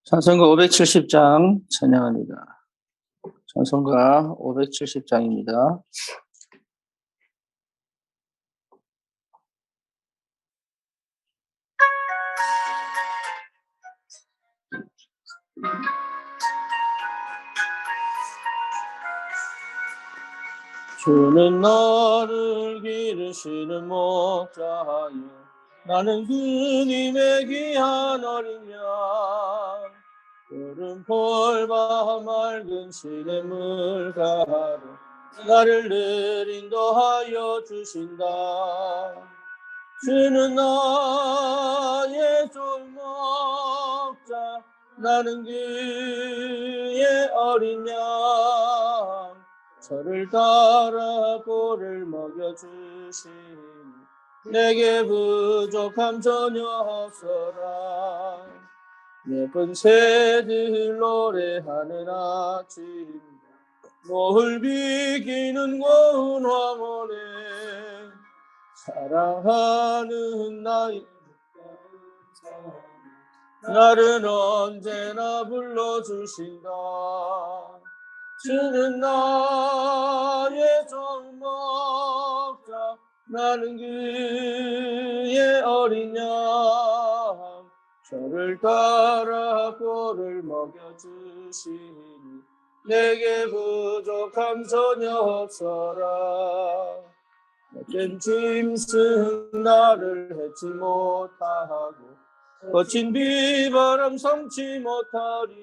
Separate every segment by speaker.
Speaker 1: 찬송가 570장 찬양합니다. 찬송가 570장입니다. 주는 너를 기르시는 목자여, 나는 그님의 귀한 어린 양. 푸른 폴바 맑은 시냇물 가로 나를 늘 인도하여 주신다. 주는 나의 좋은 목자, 나는 그의 어린 양. 저를 따라 꼴을 먹여주시니 내게 부족함 전혀 없어라. 예쁜 새들 노래하는 아침, 노을 비기는 고운 황혼에 사랑하는 나를 언제나 불러주신다. 주는 나의 좋은 목자, 나는 그의 어린 양. 저를 따라 꼴을 먹여주시니 내게 부족함 전혀 없어라. 어떤 짐승 나를 해치 못하고 거친 비바람 삼지 못하리.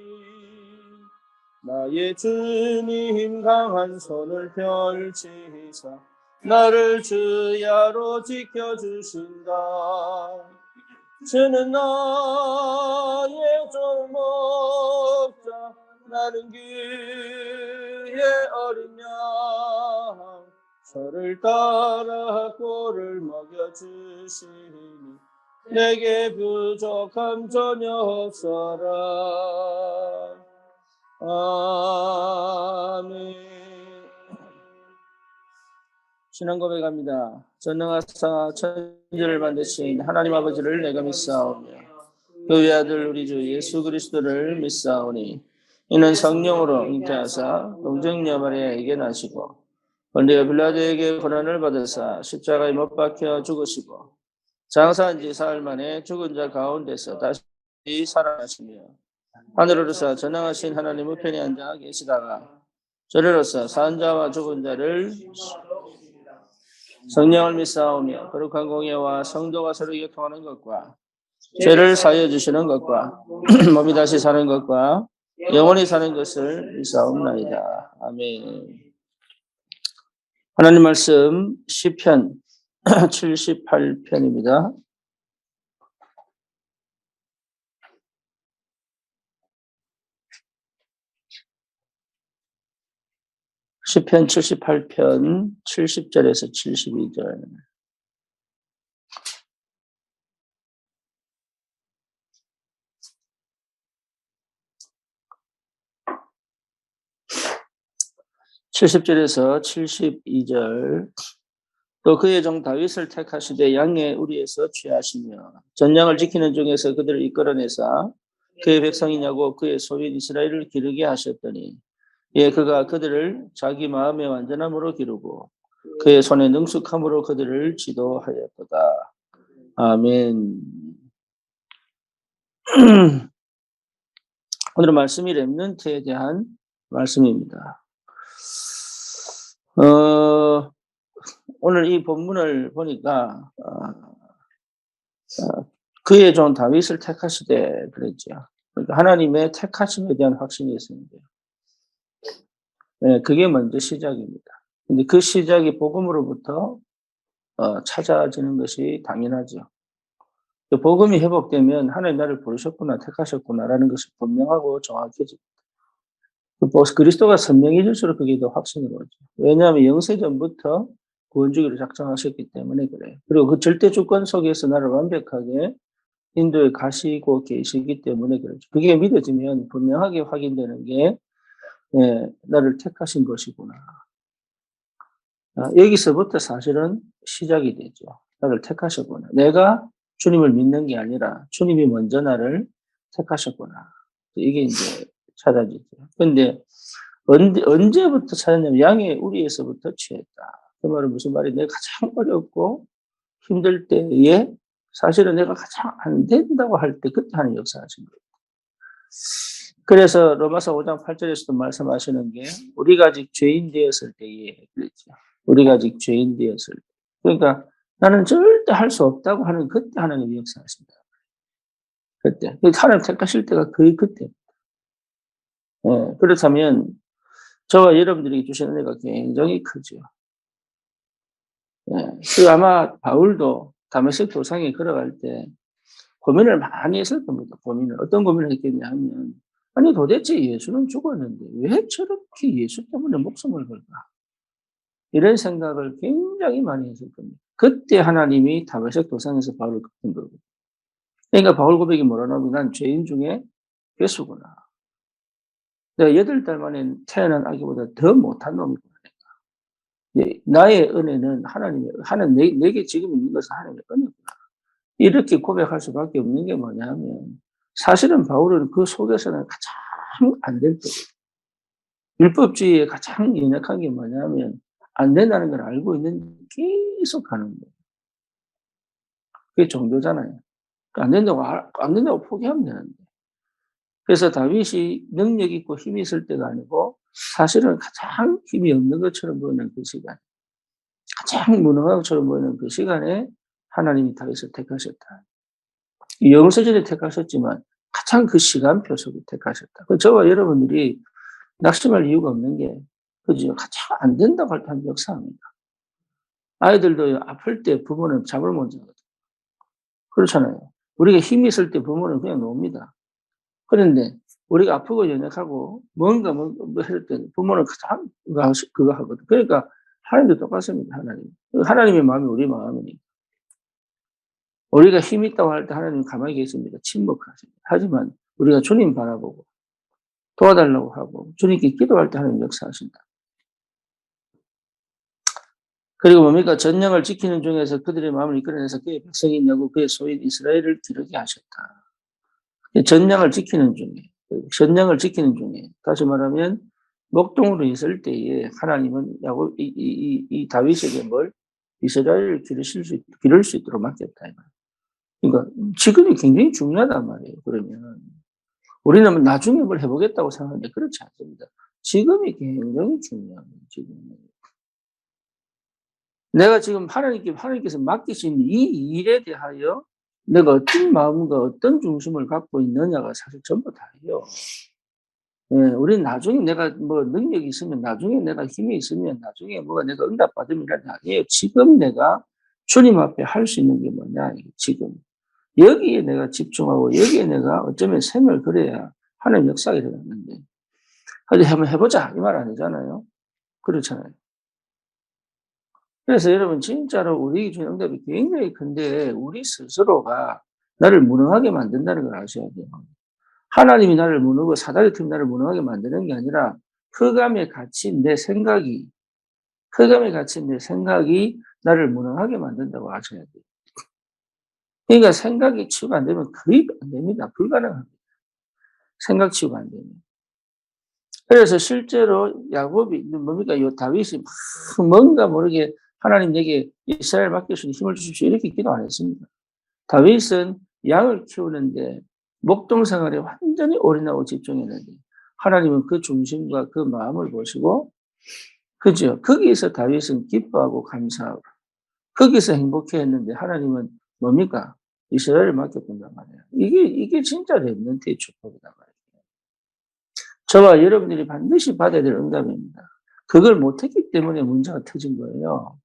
Speaker 1: 나의 주님 강한 손을 펼치사 나를 주야로 지켜주신다. 주는 나의 좋은 목자, 나는 그의 어린 양. 저를 따라 꼴을 먹여주시니 내게 부족함 전혀 없어라. 아멘. 신앙 고백합니다. 전능하사 천지를 만드신 하나님 아버지를 내가 믿사오며 그의 아들 우리 주 예수 그리스도를 믿사오니 이는 성령으로 잉태하사 동정녀 마리아에게 나시고 본디오 빌라도에게 고난을 받으사 십자가에 못 박혀 죽으시고 장사한 지 사흘 만에 죽은 자 가운데서 다시 살아나시며 하늘으로서 전능하신 하나님 우편에 앉아 계시다가 저리로서 산 자와 죽은 자를 성령을 믿사오며 거룩한 공예와 성도가 서로 교통하는 것과 죄를 사하여 주시는 것과 몸이 다시 사는 것과 영원히 사는 것을 믿사옵나이다. 아멘. 하나님 말씀 시편 78편입니다. 시편 78편 70절에서 72절. (70절에서) 72절. 또 그의 종 다윗을 택하시되 양의 우리에서 취하시며 전양을 지키는 중에서 그들을 이끌어내사 그의 백성이냐고 그의 소유인 이스라엘을 기르게 하셨더니 예, 그가 그들을 자기 마음의 완전함으로 기르고 그의 손의 능숙함으로 그들을 지도하였도다. 아멘. 오늘 말씀이 렘넌트에 대한 말씀입니다. 오늘 이 본문을 보니까 그의 종 다윗을 택하시되 그랬죠. 그러니까 하나님의 택하심에 대한 확신이 있습니다. 네, 그게 먼저 시작입니다. 근데 그 시작이 복음으로부터 찾아지는 것이 당연하죠. 복음이 회복되면 하나님 나를 부르셨구나, 택하셨구나라는 것이 분명하고 정확해집니다. 그리스도가 선명해질수록 그게 더 확신이 오죠. 왜냐하면 영세전부터 구원주기로 작정하셨기 때문에 그래요. 그리고 그 절대 주권 속에서 나를 완벽하게 인도에 가시고 계시기 때문에 그렇죠. 그게 믿어지면 분명하게 확인되는 게 나를 택하신 것이구나. 여기서부터 사실은 시작이 되죠. 나를 택하셨구나. 내가 주님을 믿는 게 아니라 주님이 먼저 나를 택하셨구나. 이게 이제 찾아지죠. 근데 언제부터 찾았냐면 양의 우리에서부터 취했다. 그 말은 무슨 말이 내가 가장 어렵고 힘들 때에 사실은 내가 가장 안 된다고 할 때 그때 하는 역사하신 거예요. 그래서 로마서 5장 8절에서도 말씀하시는 게 우리가 아직 죄인 되었을 때에 그랬죠. 우리가 아직 죄인 되었을 때. 그러니까 나는 절대 할 수 없다고 하는 그때 하나님이 역사하신다. 그때. 하나님 택하실 때가 거의 그때. 예, 그렇다면 저와 여러분들이 주신 은혜가 굉장히 크죠. 예, 그 아마 바울도 다메섹 도상에 걸어갈 때 고민을 많이 했을 겁니다. 고민을. 어떤 고민을 했겠냐 하면 아니 도대체 예수는 죽었는데 왜 저렇게 예수 때문에 목숨을 걸까? 이런 생각을 굉장히 많이 했을 겁니다. 그때 하나님이 다메섹 도상에서 바울을 걷는 거거든요. 그러니까 바울 고백이 뭐라 나오면 난 죄인 중에 괴수구나. 내가 8달 만에 태어난 아기보다 더 못한 놈이구나. 나의 은혜는 내게 지금 있는 것은 하나님의 은혜구나. 이렇게 고백할 수밖에 없는 게 뭐냐면 사실은 바울은 그 속에서는 가장 안 될 거예요. 율법주의에 가장 연약한 게 뭐냐면 안 된다는 걸 알고 있는데 계속 하는 거예요. 그게 종교잖아요. 안 된다고 포기하면 되는데. 그래서 다윗이 능력 있고 힘이 있을 때가 아니고 사실은 가장 힘이 없는 것처럼 보이는 그 시간, 가장 무능한 것처럼 보이는 그 시간에 하나님이 다윗을 택하셨다. 영서전에 택하셨지만 가장 그 시간표 속에 택하셨다. 저와 여러분들이 낙심할 이유가 없는 게 그죠? 가장 안 된다고 할 때 하는 역사입니다. 아이들도 아플 때 부모는 잠을 못 자거든요. 그렇잖아요. 우리가 힘이 있을 때 부모는 그냥 놉니다. 그런데 우리가 아프고 연약하고 뭔가 뭐 할 때 부모는 가장 그거 하거든. 그러니까 하나님도 똑같습니다. 하나님의 마음이 우리 마음이니까. 우리가 힘 있다고 할 때 하나님은 가만히 계십니다. 침묵하십니다. 하지만 우리가 주님 바라보고 도와달라고 하고 주님께 기도할 때 하나님 역사하신다. 그리고 뭡니까? 전령을 지키는 중에서 그들의 마음을 이끌어내서 그의 백성인 야곱 그의 소인 이스라엘을 기르게 하셨다. 전령을 지키는 중에 다시 말하면 목동으로 있을 때에 하나님은 야곱 이 다윗에게 뭘 이스라엘을 기를 수 있도록 맡겼다. 그러니까 지금이 굉장히 중요하단 말이에요. 그러면 우리는 나중에 뭘 해보겠다고 생각하는데 그렇지 않습니다. 지금이 굉장히 중요합니다. 지금 내가 지금 하나님께서 맡기신 이 일에 대하여 내가 어떤 마음과 어떤 중심을 갖고 있느냐가 사실 전부 다예요. 예, 우리는 나중에 내가 뭐 능력이 있으면, 나중에 내가 힘이 있으면, 나중에 뭐가 내가 응답받으면 이런 게 아니에요. 지금 내가 주님 앞에 할 수 있는 게 뭐냐, 지금. 여기에 내가 집중하고, 여기에 내가 어쩌면 생을 그려야 하나님 역사가 일어났는데. 하여튼 한번 해보자. 이 말 아니잖아요. 그렇잖아요. 그래서 여러분, 진짜로 우리 주신 응답이 굉장히 큰데, 우리 스스로가 나를 무능하게 만든다는 걸 아셔야 돼요. 하나님이 나를 무능하고 사다리 틈 나를 무능하게 만드는 게 아니라 흑암에 갇힌 내 생각이 나를 무능하게 만든다고 아셔야 돼요. 그러니까 생각이 치유가 안 되면 거의 안 됩니다. 불가능합니다. 생각 치유가 안 되면. 그래서 실제로 야곱이 뭡니까? 요 다윗이 뭔가 모르게 하나님 내게 이스라엘 맡기시니 힘을 주십시오. 이렇게 기도 안 했습니다. 다윗은 양을 키우는데 목동 생활에 완전히 올인하고 집중했는데 하나님은 그 중심과 그 마음을 보시고 그죠? 거기에서 다윗은 기뻐하고 감사하고 거기서 행복해했는데 하나님은 뭡니까? 이스라엘을 맡겨둔단 말이에요. 이게 진짜 렘넌트의 축복이단 말이에요. 저와 여러분들이 반드시 받아야 될 응답입니다. 그걸 못했기 때문에 문제가 터진 거예요.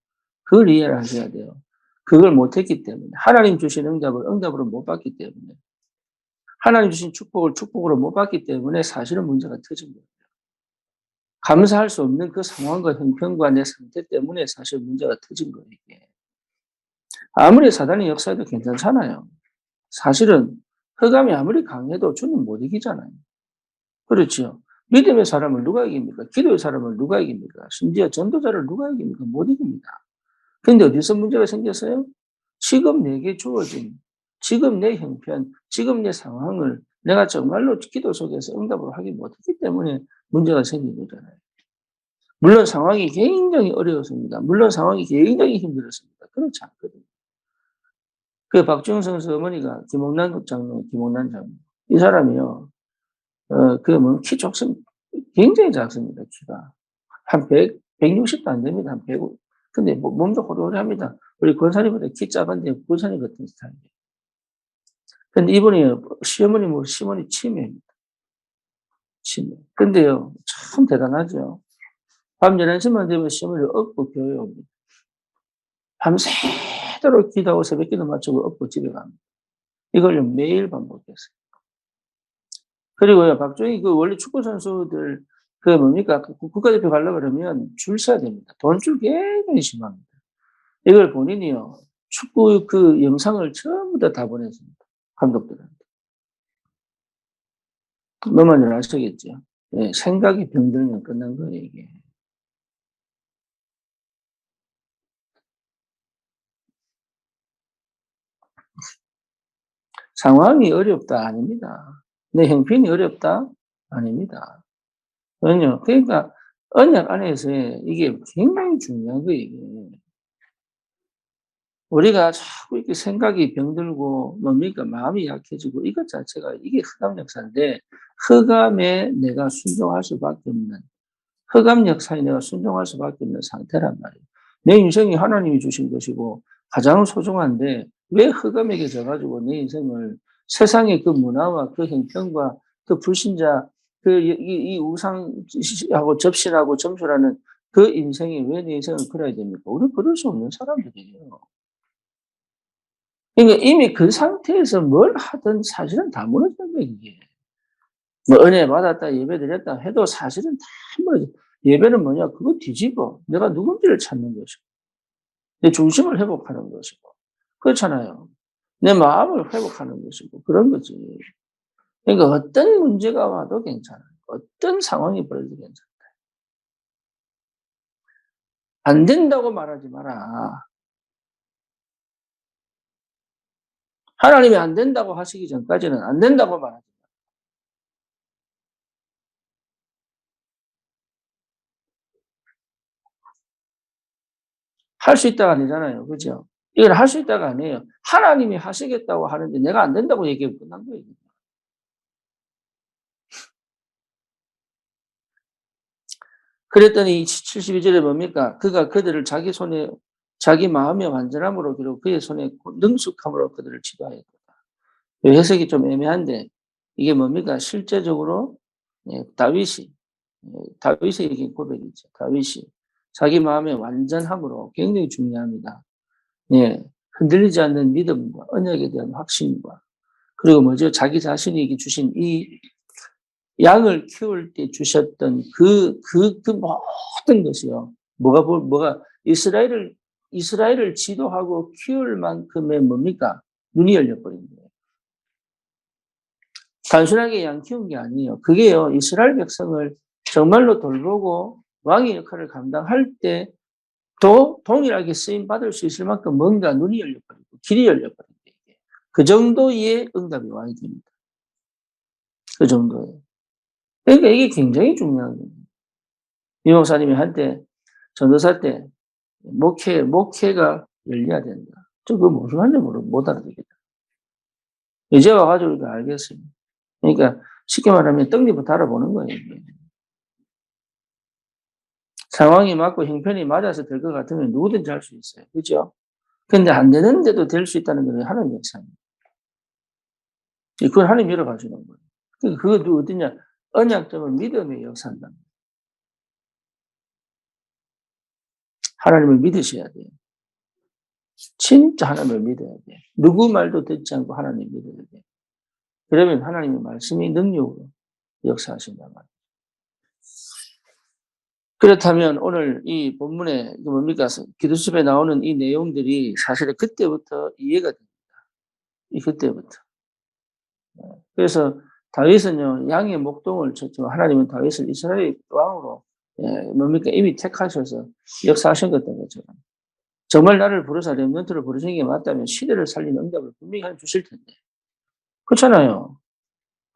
Speaker 1: 그걸 이해를 하셔야 돼요. 그걸 못했기 때문에 하나님 주신 응답을 응답으로 못 받기 때문에 하나님 주신 축복을 축복으로 못 받기 때문에 사실은 문제가 터진 거예요. 감사할 수 없는 그 상황과 형편과 내 상태 때문에 사실 문제가 터진 거예요. 이게. 아무리 사단이 역사해도 괜찮잖아요. 사실은 흑암이 아무리 강해도 주님 못 이기잖아요. 그렇죠. 믿음의 사람을 누가 이깁니까? 기도의 사람을 누가 이깁니까? 심지어 전도자를 누가 이깁니까? 못 이깁니다. 그런데 어디서 문제가 생겼어요? 지금 내게 주어진, 지금 내 형편, 지금 내 상황을 내가 정말로 기도 속에서 응답을 하지 못했기 때문에 문제가 생긴 거잖아요. 물론 상황이 굉장히 어려웠습니다. 물론 상황이 굉장히 힘들었습니다. 그렇지 않거든요. 그 박지원 선수 어머니가 김홍란 장로, 김홍란 장로. 이 사람이요, 키 작습니다. 굉장히 작습니다, 키가. 한 160도 안 됩니다. 한 105. 근데 몸도 호로호로합니다. 우리 권사님보다 키 작은데 권사님 같은 스타일이에요. 근데 이분이 시어머니 치매입니다. 치매. 근데요, 참 대단하죠. 밤 11시만 되면 시어머니를 업고 교회에 옵니다. 밤새도록 기도하고 새벽 기도 마치고 업고 집에 갑니다. 이걸 매일 반복했어요. 그리고요, 박종희 원래 축구 선수들 뭡니까? 국가대표 가려고 그러면 줄 서야 됩니다. 돈줄 굉장히 심합니다. 이걸 본인이요, 축구 영상을 전부 다 보냈습니다. 감독들한테. 너만 잘 아시겠죠? 예, 생각이 병들면 끝난 거예요, 이게. 상황이 어렵다? 아닙니다. 내 형편이 어렵다? 아닙니다. 왜냐? 그러니까 언약 안에서 이게 굉장히 중요한 거예요, 이게. 우리가 자꾸 이렇게 생각이 병들고 뭡니까? 마음이 약해지고 이것 자체가 이게 흑암 역사인데, 흑암에 내가 순종할 수밖에 없는, 흑암 역사에 내가 순종할 수밖에 없는 상태란 말이에요. 내 인생이 하나님이 주신 것이고 가장 소중한데 왜 흑암에게 져가지고 내 인생을 세상의 그 문화와 그 형편과 그 불신자 이 우상하고 접신하고 점수라는 그 인생이 왜 내 인생을 끌어야 됩니까? 우리 그럴 수 없는 사람들이에요. 그러니까 이미 그 상태에서 뭘 하든 사실은 다 무너지는 거예요, 이게. 뭐 은혜 받았다, 예배 드렸다 해도 사실은 다 무너져. 예배는 뭐냐? 그거 뒤집어. 내가 누군지를 찾는 것이고, 내 중심을 회복하는 것이고, 그렇잖아요. 내 마음을 회복하는 것이고, 그런 거지. 그러니까 어떤 문제가 와도 괜찮아요. 어떤 상황이 벌어도 괜찮아요. 안 된다고 말하지 마라. 하나님이 안 된다고 하시기 전까지는 안 된다고 말하지 마라. 할 수 있다가 아니잖아요. 그죠? 이걸 할 수 있다가 아니에요. 하나님이 하시겠다고 하는데 내가 안 된다고 얘기하면 끝난 거예요. 그랬더니 72절에 뭡니까? 그가 그들을 자기 손에, 자기 마음의 완전함으로 그리고 그의 손에 능숙함으로 그들을 치료하였다. 해석이 좀 애매한데 이게 뭡니까? 실제적으로 다윗이, 다윗의 얘기 고백이죠. 다윗이 자기 마음의 완전함으로 굉장히 중요합니다. 예, 흔들리지 않는 믿음과 언약에 대한 확신과 그리고 뭐죠? 자기 자신에게 주신 이 양을 키울 때 주셨던 그 모든 것이요. 이스라엘을 지도하고 키울 만큼의 뭡니까? 눈이 열려버린 거예요. 단순하게 양 키운 게 아니에요. 그게요, 이스라엘 백성을 정말로 돌보고 왕의 역할을 감당할 때 또 동일하게 쓰임 받을 수 있을 만큼 뭔가 눈이 열려버리고 길이 열려버린 거예요. 그 정도의 응답이 와야 됩니다. 그 정도예요. 그러니까 이게 굉장히 중요한 거예요. 이 목사님이 한때 전도사 때 목회가 열려야 된다. 저 그거 무슨 말인지 못 알아듣겠다. 이제 와가지고 이거 알겠어요. 그러니까 쉽게 말하면 떡잎을 달아보는 거예요. 이게. 상황이 맞고 형편이 맞아서 될 것 같으면 누구든지 할 수 있어요. 그죠? 근데 안 되는데도 될 수 있다는 건 하나님 역사입니다. 그걸 하나님 열어가시는 거예요. 그거 어디냐? 언약점은 믿음의 역사입니다. 하나님을 믿으셔야 돼요. 진짜 하나님을 믿어야 돼. 누구 말도 듣지 않고 하나님 믿어야 돼. 그러면 하나님의 말씀이 능력으로 역사하신단 말이에요. 그렇다면 오늘 이 본문에 뭡니까? 기도숲에 나오는 이 내용들이 사실은 그때부터 이해가 됩니다. 그때부터. 그래서 다윗은요, 양의 목동을 쳤지만 하나님은 다윗을 이스라엘 왕으로 뭡니까? 이미 택하셔서 역사하신 것던 것처럼. 정말 나를 부르사 렘넌트를 부르신 게 맞다면 시대를 살리는 응답을 분명히 주실 텐데. 그렇잖아요.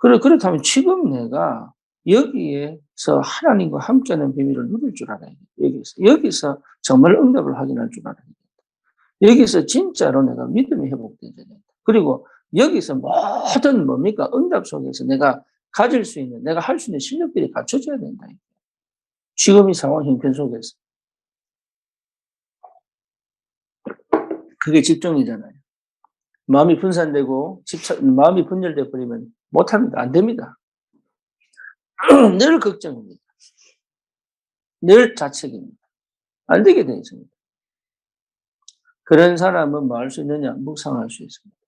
Speaker 1: 그렇다면 지금 내가 여기에서 하나님과 함께하는 비밀을 누릴 줄 알아야 돼. 여기서 정말 응답을 확인할 줄 알아야 돼. 여기서 진짜로 내가 믿음이 회복돼야 된다. 그리고 여기서 모든 뭡니까? 응답 속에서 내가 가질 수 있는, 내가 할 수 있는 실력들이 갖춰져야 된다. 지금 이 상황 형편 속에서. 그게 집중이잖아요. 마음이 분산되고 마음이 분열돼 버리면 못합니다. 안 됩니다. 늘 걱정입니다. 늘 자책입니다. 안 되게 되어 있습니다. 그런 사람은 뭐 할 수 있느냐? 묵상할 수 있습니다.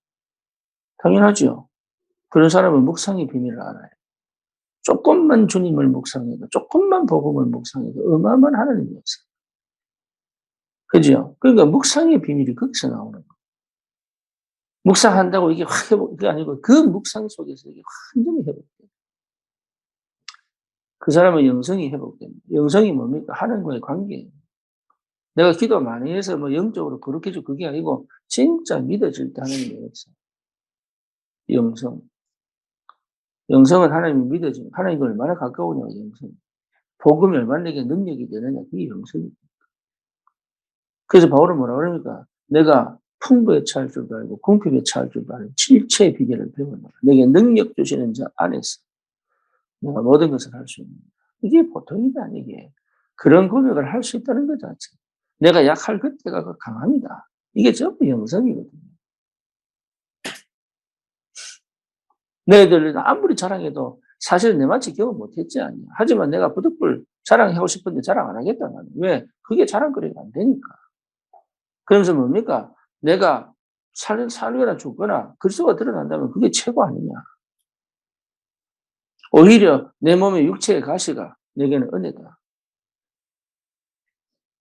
Speaker 1: 당연하죠. 그런 사람은 묵상의 비밀을 알아요. 조금만 주님을 묵상해도, 조금만 복음을 묵상해도 어마어마한 하나님이 없어요. 그죠? 그러니까 묵상의 비밀이 거기서 나오는 거예요. 묵상한다고 이게 확 그게 아니고 그 묵상 속에서 이게 완전히 회복돼요. 그 사람은 영성이 회복됩니다. 영성이 뭡니까? 하나님과의 관계예요. 내가 기도 많이 해서 뭐 영적으로 그렇게 좀 그게 아니고 진짜 믿어질 때 하나님이 없어요. 영성. 영성은 하나님이 믿어지는, 하나님과 얼마나 가까우냐고, 영성. 복음이 얼마나 내게 능력이 되느냐, 그게 영성입니다. 그래서 바울은 뭐라 그럽니까? 내가 풍부에 처할 줄도 알고 궁핍에 처할 줄도 알고 칠체의 비결을 배워라. 내게 능력 주시는 자 안에서 내가 모든 것을 할 수 있는. 이게 보통이 아니게. 그런 고백을 할 수 있다는 것 자체. 내가 약할 그때가 강합니다. 이게 전부 영성이거든요. 너희들 아무리 자랑해도 사실은 내 맛이 경험 못했지 않냐. 하지만 내가 부득불 자랑하고 싶은데 자랑 안 하겠다. 나는. 왜? 그게 자랑거리가 안 되니까. 그러면서 뭡니까? 내가 살거나 죽거나 그리스도가 드러난다면 그게 최고 아니냐. 오히려 내 몸의 육체의 가시가 내게는 은혜다.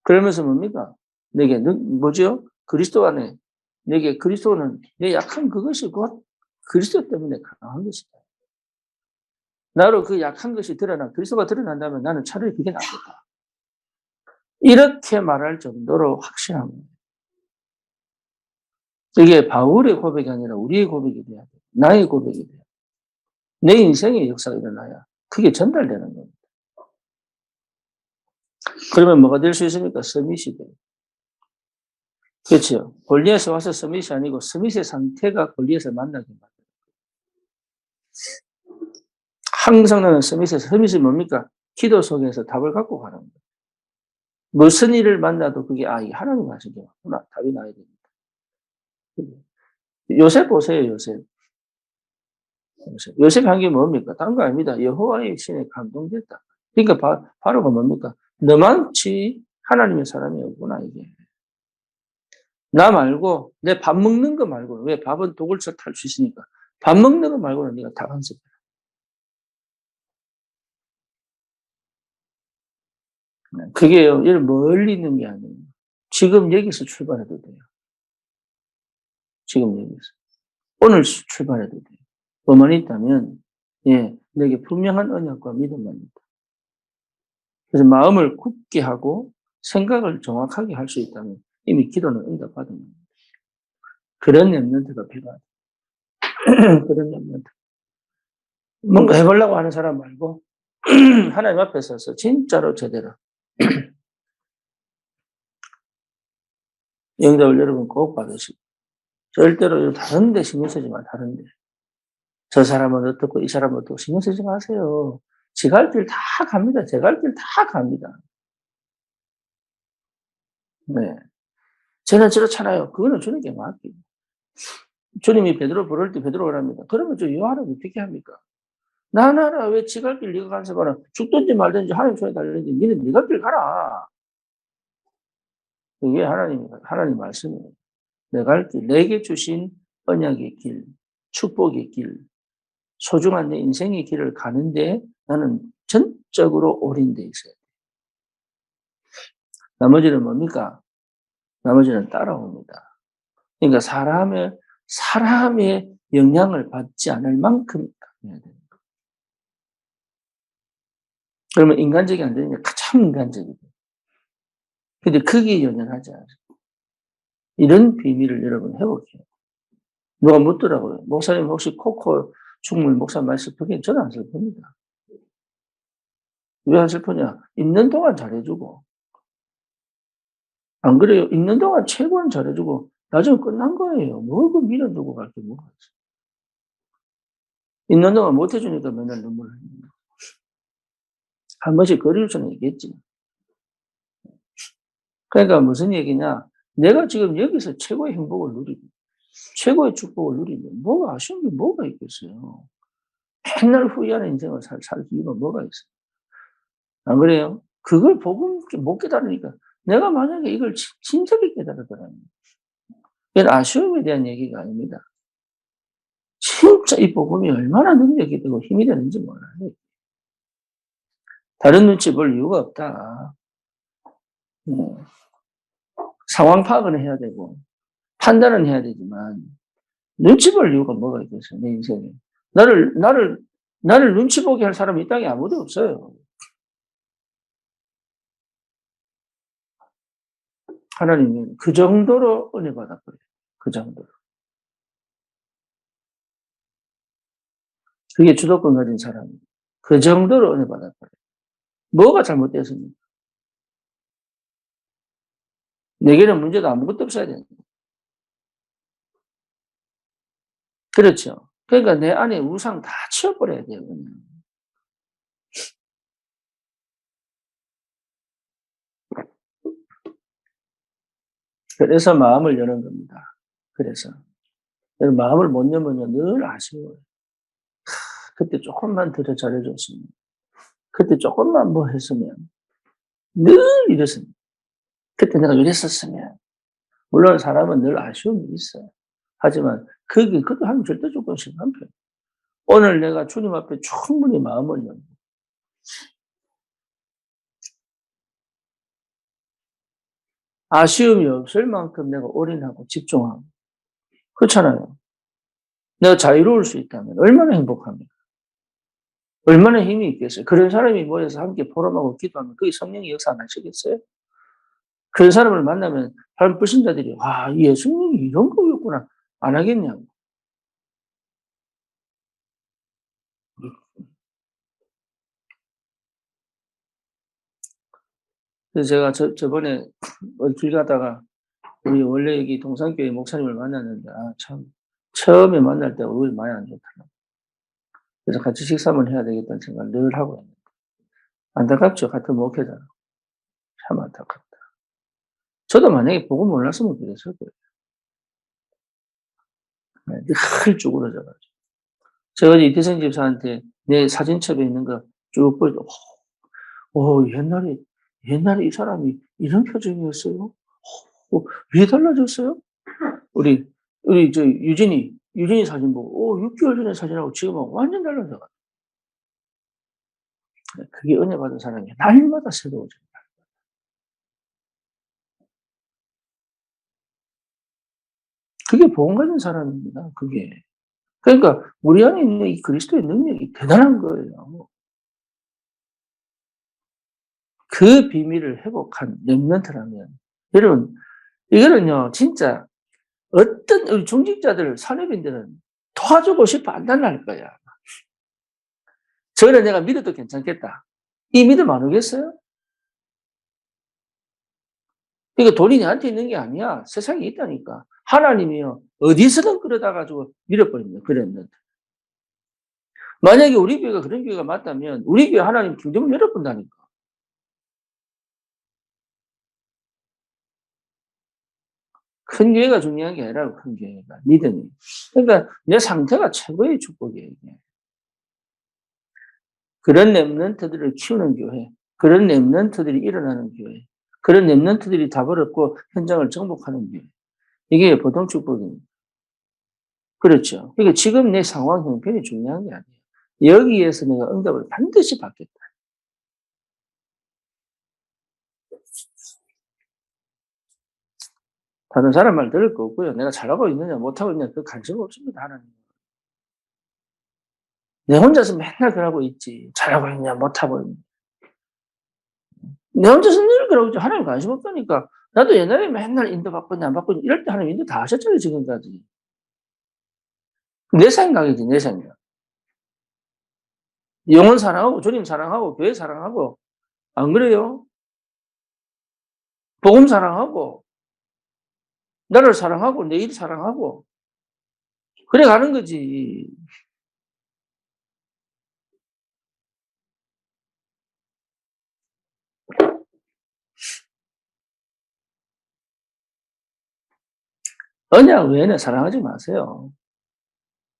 Speaker 1: 그러면서 뭡니까? 내게 뭐죠? 그리스도 안에 내게 그리스도는 내 약한 그것이 곧 그리스도 때문에 강한 것이다. 나로 그 약한 것이 그리스도가 드러난다면 나는 차라리 그게 낫겠다. 이렇게 말할 정도로 확신한 거예요. 이게 바울의 고백이 아니라 우리의 고백이 돼야 돼. 나의 고백이 돼요. 내 인생의 역사가 일어나야 그게 전달되는 겁니다. 그러면 뭐가 될 수 있습니까? 서밋이 돼요. 그렇죠. 골리앗에 와서 서밋이 아니고 서밋의 상태가 골리앗을 만나게 만들어요. 항상 나는 서밋이 뭡니까? 기도 속에서 답을 갖고 가는 거예요. 무슨 일을 만나도 그게 이 하나님 하신 게 맞구나. 답이 나야 됩니다. 요셉 보세요. 요셉 한 게 뭡니까? 다른 거 아닙니다. 여호와의 신에 감동됐다. 그러니까 바로가 뭡니까? 너만치 하나님의 사람이 없구나 이게. 나 말고 내 밥 먹는 거 말고는, 왜 밥은 독을 탈 수 있으니까 밥 먹는 거 말고는 네가 다 간섭해. 그게요, 멀리 있는 게 아니에요. 지금 여기서 출발해도 돼요. 지금 여기서. 오늘 출발해도 돼요. 뭐만 있다면, 내게 분명한 언약과 믿음만 있다. 그래서 마음을 굳게 하고 생각을 정확하게 할 수 있다면 이미 기도는 응답받은 겁니다. 그런 렘넌트가 필요하다. 그런 렘넌트. 뭔가 해보려고 하는 사람 말고 하나님 앞에 서서 진짜로 제대로 영접을 여러분 꼭 받으시고, 절대로 다른 데 신경 쓰지 마. 다른 데. 저 사람은 어떻고 이 사람은 어떻고 신경 쓰지 마세요. 지 갈 길 다 갑니다. 제 갈 길 다 갑니다. 네. 저는 저렇잖아요. 그거는 주님께 맡기고. 주님이 베드로 부를 때 베드로가 합니다. 그러면 저 요한은 어떻게 합니까? 나나라 왜 지 갈 길 네가 간섭하나? 죽든지 말든지 하나님 손에 달렸는지 니는 네 갈 길 가라. 그게 하나님 말씀이에요. 내 갈 길, 내게 주신 언약의 길, 축복의 길, 소중한 내 인생의 길을 가는데 나는 전적으로 올인돼 있어요. 나머지는 뭡니까? 나머지는 따라옵니다. 그러니까 사람의 영향을 받지 않을 만큼 해야 됩니다. 그러면 인간적이 안 되니까 가장 인간적이고. 근데 크게 연연하지 않아요. 이런 비밀을 여러분 회복해요. 누가 묻더라고요. 목사님 혹시 코코 충물 목사 말 슬프게 저는 안 슬픕니다. 왜 안 슬프냐? 있는 동안 잘해주고, 안 그래요? 있는 동안 최고는 잘해주고, 나중에 끝난 거예요. 뭐 그 미련 두고 갈 게 뭐가 있어. 있는 동안 못 해주니까 맨날 눈물을 흘립니다. 한 번씩 거리를 좀 얘기했지. 그러니까 무슨 얘기냐? 내가 지금 여기서 최고의 행복을 누리고, 최고의 축복을 누리면 뭐가 아쉬운 게 뭐가 있겠어요? 맨날 후회하는 인생을 살 이유가 뭐가 있어요? 안 그래요? 그걸 복음 못 깨달으니까 내가 만약에 이걸 진작에 깨달았더라면 이건 아쉬움에 대한 얘기가 아닙니다. 진짜 이 복음이 얼마나 능력이 되고 힘이 되는지 몰라요. 다른 눈치 볼 이유가 없다. 상황 파악은 해야 되고 판단은 해야 되지만 눈치 볼 이유가 뭐가 있겠어요, 내 인생에. 나를 눈치 보게 할 사람이 이 땅에 아무도 없어요. 하나님은 그 정도로 은혜 받았거든요. 그 정도로. 그게 주도권 가진 사람이에요. 그 정도로 은혜 받았거든요. 뭐가 잘못됐습니까? 내게는 문제도 아무것도 없어야 되는 거예요. 그렇죠. 그러니까 내 안에 우상 다 치워버려야 돼요. 그냥. 그래서 마음을 여는 겁니다. 그래서 마음을 못 열면요 늘 아쉬워요. 그때 조금만 더 잘해줬으면, 그때 조금만 뭐 했으면, 늘 이랬습니다. 그때 내가 이랬었으면. 물론 사람은 늘 아쉬움이 있어요. 하지만 그것도 하면 절대 조건씩 한 편. 오늘 내가 주님 앞에 충분히 마음을 열고 아쉬움이 없을 만큼 내가 올인하고 집중하고 그렇잖아요. 내가 자유로울 수 있다면 얼마나 행복합니까? 얼마나 힘이 있겠어요? 그런 사람이 모여서 함께 포럼하고 기도하면 그게 성령의 역사 안 하시겠어요? 그런 사람을 만나면 다른 불신자들이 와, 예수님이 이런 거였구나 안 하겠냐고. 그래서 제가 저번에 길 가다가 우리 원래 여기 동산교회 목사님을 만났는데 참 처음에 만날 때 얼굴이 많이 안 좋더라고요. 그래서 같이 식사 한번 해야 되겠다는 생각을 늘 하고 있는데 안타깝죠. 같은 목회자. 참 안타깝다. 저도 만약에 복음 몰랐으면 그랬을 거예요. 늘 쭈그러져가지고. 제가 어제 이태성 집사한테 내 사진첩에 있는 거 쭉 보여도 옛날에 이 사람이 이런 표정이었어요? 왜 달라졌어요? 우리 유진이 사진 보고 6개월 전에 사진하고 지금하고 완전 달라져가지고. 그게 은혜 받은 사람이 날마다 새로워져요. 그게 복음 가진 사람입니다. 그게. 그러니까 우리 안에 있는 이 그리스도의 능력이 대단한 거예요. 그 비밀을 회복한 렘넌트라면 여러분 이거는요 진짜 어떤 우리 중직자들 산업인들은 도와주고 싶어 안 달랄 거야. 저는 내가 믿어도 괜찮겠다. 이 믿음 안 오겠어요? 그러니까 돈이 내한테 있는 게 아니야. 세상에 있다니까. 하나님이요 어디서든 끌어다 가지고 밀어버립니다. 그랬는데 만약에 우리 교회가 그런 교회가 맞다면 우리 교회 하나님 중정을 열어본다니까. 큰 교회가 중요한 게 아니라 큰 교회가 믿음이. 그러니까 내 상태가 최고의 축복이에요. 이게. 그런 렘넌트들을 키우는 교회, 그런 렘넌트들이 일어나는 교회, 그런 렘넌트들이 답을 얻고 현장을 정복하는 교회. 이게 보통 축복입니다. 그렇죠. 그러니까 지금 내 상황 형편이 중요한 게 아니에요. 여기에서 내가 응답을 반드시 받겠다. 다른 사람 말 들을 거 없고요. 내가 잘하고 있느냐 못하고 있느냐 그 관심 없습니다. 하나님. 내 혼자서 맨날 그러고 있지. 잘하고 있냐 못하고 있냐. 내 혼자서 늘 그러고 있지. 하나님 관심 없다니까. 나도 옛날에 맨날 인도받고 안 받고 이럴 때 하나님 인도 다 하셨잖아요. 지금까지. 내 생각이지 내 생각. 영혼 사랑하고 주님 사랑하고 교회 사랑하고 안 그래요? 복음 사랑하고 나를 사랑하고 내 일 사랑하고 그래 가는 거지. 언약 외에는 사랑하지 마세요.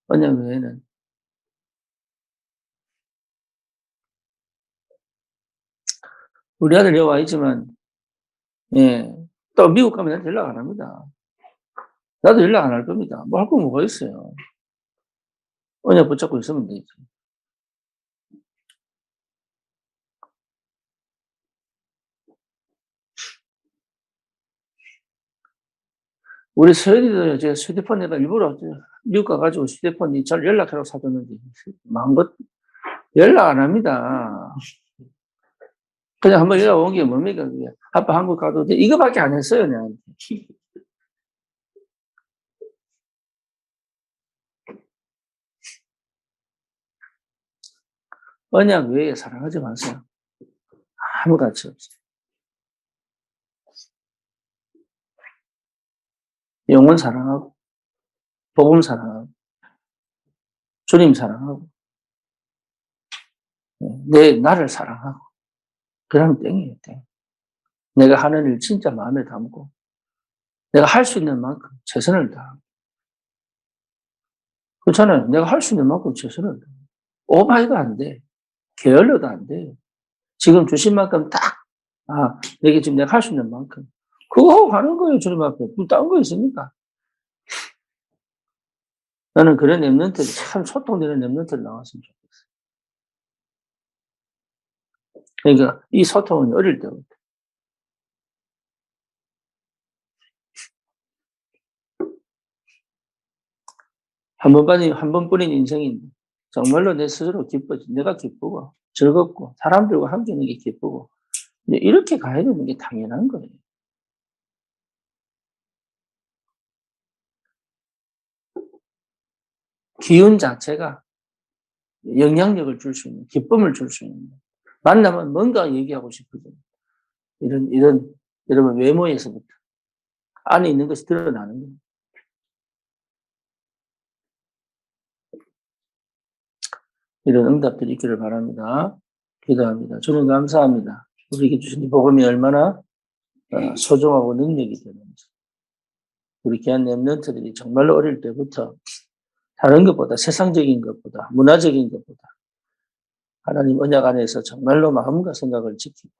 Speaker 1: 언약 외에는. 우리 아들 여기 와 있지만, 예, 또 미국 가면 나한테 연락 안 합니다. 나도 연락 안 할 겁니다. 뭐 할 거 뭐가 있어요. 언약 붙잡고 있으면 되지. 우리 서현이도 제가 휴대폰에다 일부러 미국 가가지고 휴대폰이 잘 연락하라고 사줬는데, 마음껏 연락 안 합니다. 그냥 한번 연락 온 게 뭡니까, 그게. 아빠 한국 가도 돼. 이거밖에 안 했어요, 내한테. 언약 외에 사랑하지 마세요. 아무 가치 없어요. 영혼 사랑하고, 복음 사랑하고, 주님 사랑하고, 나를 사랑하고, 그러면 땡이에요, 땡. 내가 하는 일 진짜 마음에 담고, 내가 할 수 있는 만큼 최선을 다하고. 그렇잖아요. 내가 할 수 있는 만큼 최선을 다하고. 오바이도 안 돼. 게을러도 안 돼. 지금 주신 만큼 딱, 내게 지금 내가 할 수 있는 만큼. 그거 하고 가는 거예요, 주님 앞에. 딴 거 있습니까? 나는 그런 랩런트들, 참 소통되는 랩런트들 나왔으면 좋겠어요. 그러니까 이 소통은 어릴 때부터. 한 번뿐인 인생인데, 정말로 내 스스로 기뻐지. 내가 기쁘고, 즐겁고, 사람들과 함께 있는 게 기쁘고, 이렇게 가야 되는 게 당연한 거예요. 기운 자체가 영향력을 줄 수 있는, 기쁨을 줄 수 있는. 만나면 뭔가 얘기하고 싶거든요. 여러분, 외모에서부터. 안에 있는 것이 드러나는 거예요. 이런 응답들이 있기를 바랍니다. 기도합니다. 주님 감사합니다. 우리에게 주신 이 복음이 얼마나 소중하고 능력이 되는지. 우리 귀한 렘넌트들이 정말로 어릴 때부터 다른 것보다 세상적인 것보다 문화적인 것보다 하나님 언약 안에서 정말로 마음과 생각을 지키고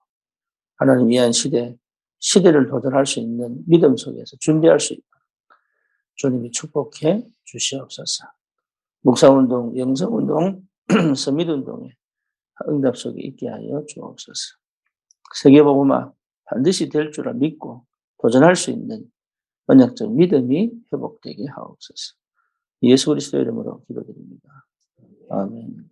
Speaker 1: 하나님 위한 시대를 도전할 수 있는 믿음 속에서 준비할 수 있도록 주님이 축복해 주시옵소서. 묵상운동, 영성운동, 서밋운동에 응답 속에 있게 하여 주옵소서. 세계복음화 반드시 될 줄 믿고 도전할 수 있는 언약적 믿음이 회복되게 하옵소서. 예수 그리스도 이름으로 기도드립니다. 아멘.